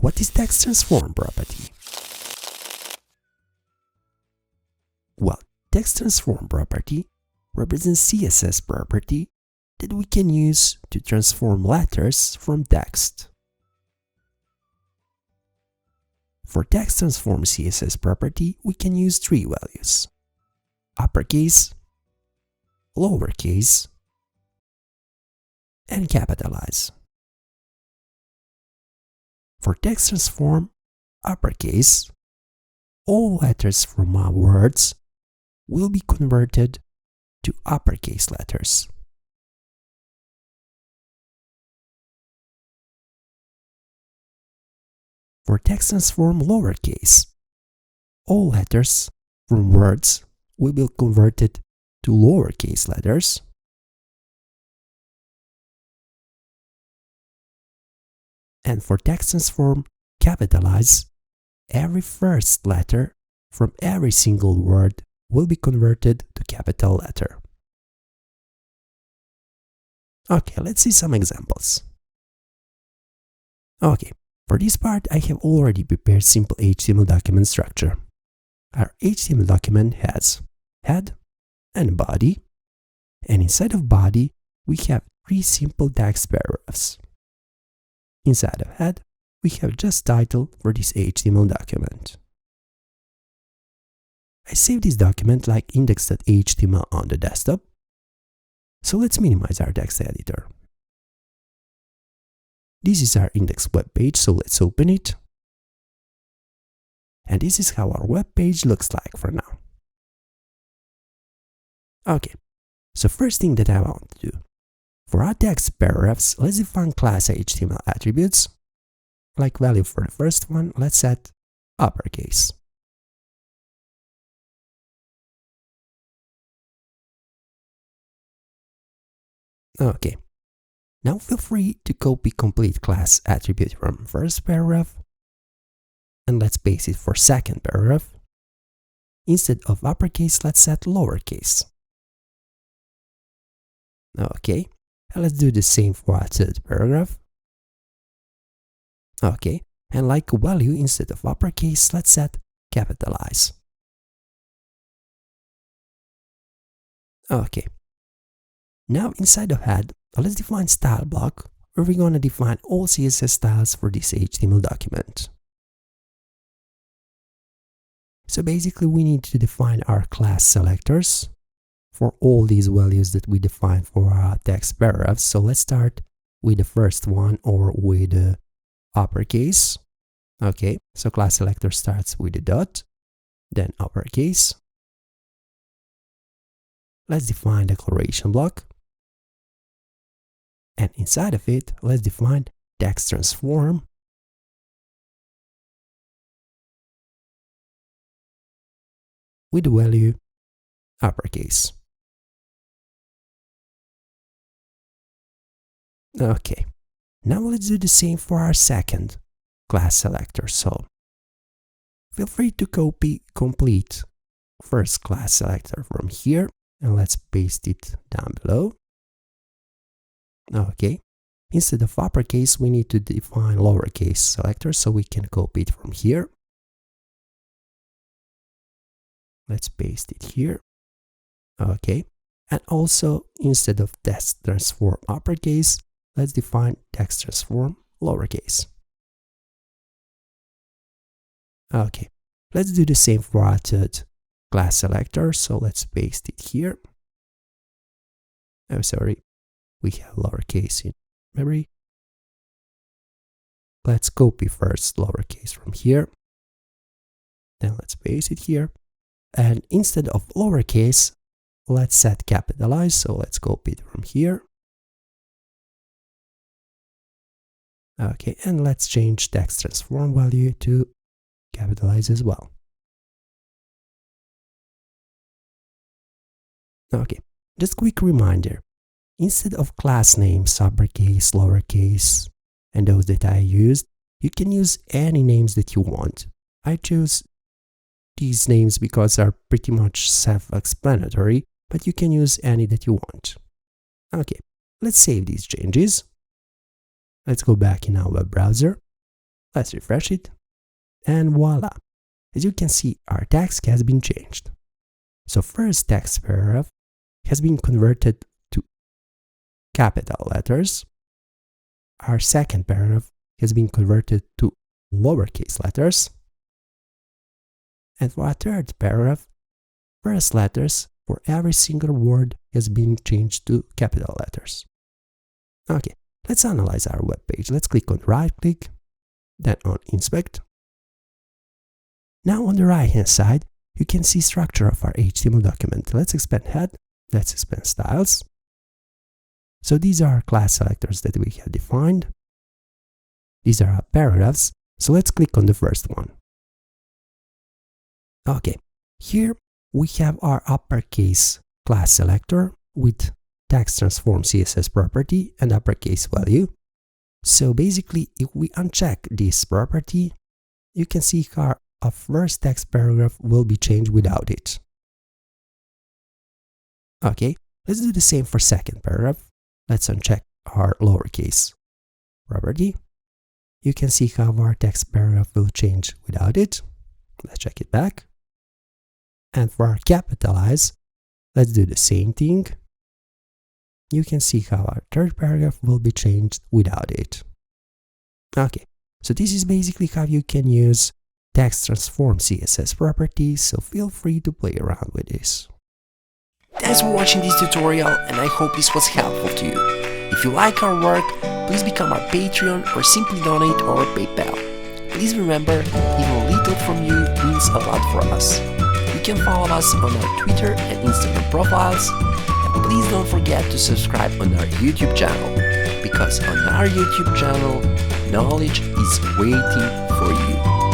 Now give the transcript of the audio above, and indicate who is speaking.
Speaker 1: What is text transform property? Well, text transform property represents CSS property that we can use to transform letters from text. For text transform CSS property, we can use three values: uppercase, lowercase, and capitalize. For text transform uppercase, all letters from our words will be converted to uppercase letters. For text transform lowercase, all letters from words will be converted to lowercase letters. And for text transform capitalize, every first letter from every single word will be converted to capital letter. Okay, let's see some examples. Okay, for this part I have already prepared simple HTML document structure. Our HTML document has head and body, and inside of body we have three simple text paragraphs. Inside of head, we have just title for this HTML document. I saved this document like index.html on the desktop. So let's minimize our text editor. This is our index web page, so let's open it. And this is how our web page looks like for now. Okay, so first thing that I want to do. For our text paragraphs, let's define class HTML attributes. Like value for the first one, let's set uppercase. Okay, now feel free to copy complete class attribute from first paragraph, and let's paste it for second paragraph. Instead of uppercase, let's set lowercase. Okay. And let's do the same for our third paragraph. Okay, and like value, instead of uppercase, let's set capitalize. Okay, now inside of head, let's define style block, where we're going to define all CSS styles for this HTML document. So basically we need to define our class selectors for all these values that we define for our text paragraphs. So let's start with the first one, or with the uppercase. Okay, so class selector starts with a dot, then uppercase. Let's define declaration block. And inside of it, let's define text transform. With the value uppercase. Okay, now let's do the same for our second class selector. So feel free to copy complete first class selector from here, and let's paste it down below. Okay, instead of uppercase, we need to define lowercase selector, so we can copy it from here. Let's paste it here. Okay, and also instead of text transform uppercase, let's define text transform lowercase. Okay, let's do the same for our third class selector, so let's paste it here. Oh, sorry, we have lowercase in memory. Let's copy first lowercase from here, then let's paste it here. And instead of lowercase, let's set capitalize, so let's copy it from here. Okay, and let's change text transform value to capitalize as well. Okay, just quick reminder. Instead of class names, uppercase, lowercase, and those that I used, you can use any names that you want. I chose these names because they're pretty much self-explanatory, but you can use any that you want. Okay, let's save these changes. Let's go back in our web browser. Let's refresh it. And voila! As you can see, our text has been changed. So first text paragraph has been converted to capital letters. Our second paragraph has been converted to lowercase letters. And for our third paragraph, first letters for every single word has been changed to capital letters. Okay, let's analyze our web page. Let's click on right click, then on inspect. Now on the right hand side, you can see structure of our HTML document. Let's expand head, let's expand styles. So these are class selectors that we have defined. These are our paragraphs. So let's click on the first one. Okay, here we have our uppercase class selector with text transform CSS property and uppercase value. So basically, if we uncheck this property, you can see how our first text paragraph will be changed without it. Okay, let's do the same for second paragraph. Let's uncheck our lowercase property. You can see how our text paragraph will change without it. Let's check it back. And for our capitalize, let's do the same thing. You can see how our third paragraph will be changed without it. Okay, so this is basically how you can use text transform CSS properties, so feel free to play around with this.
Speaker 2: Thanks for watching this tutorial, and I hope this was helpful to you. If you like our work, please become our Patreon or simply donate over PayPal. Please remember, even a little from you means a lot for us. You can follow us on our Twitter and Instagram profiles, and please don't forget to subscribe on our YouTube channel, because on our YouTube channel, knowledge is waiting for you.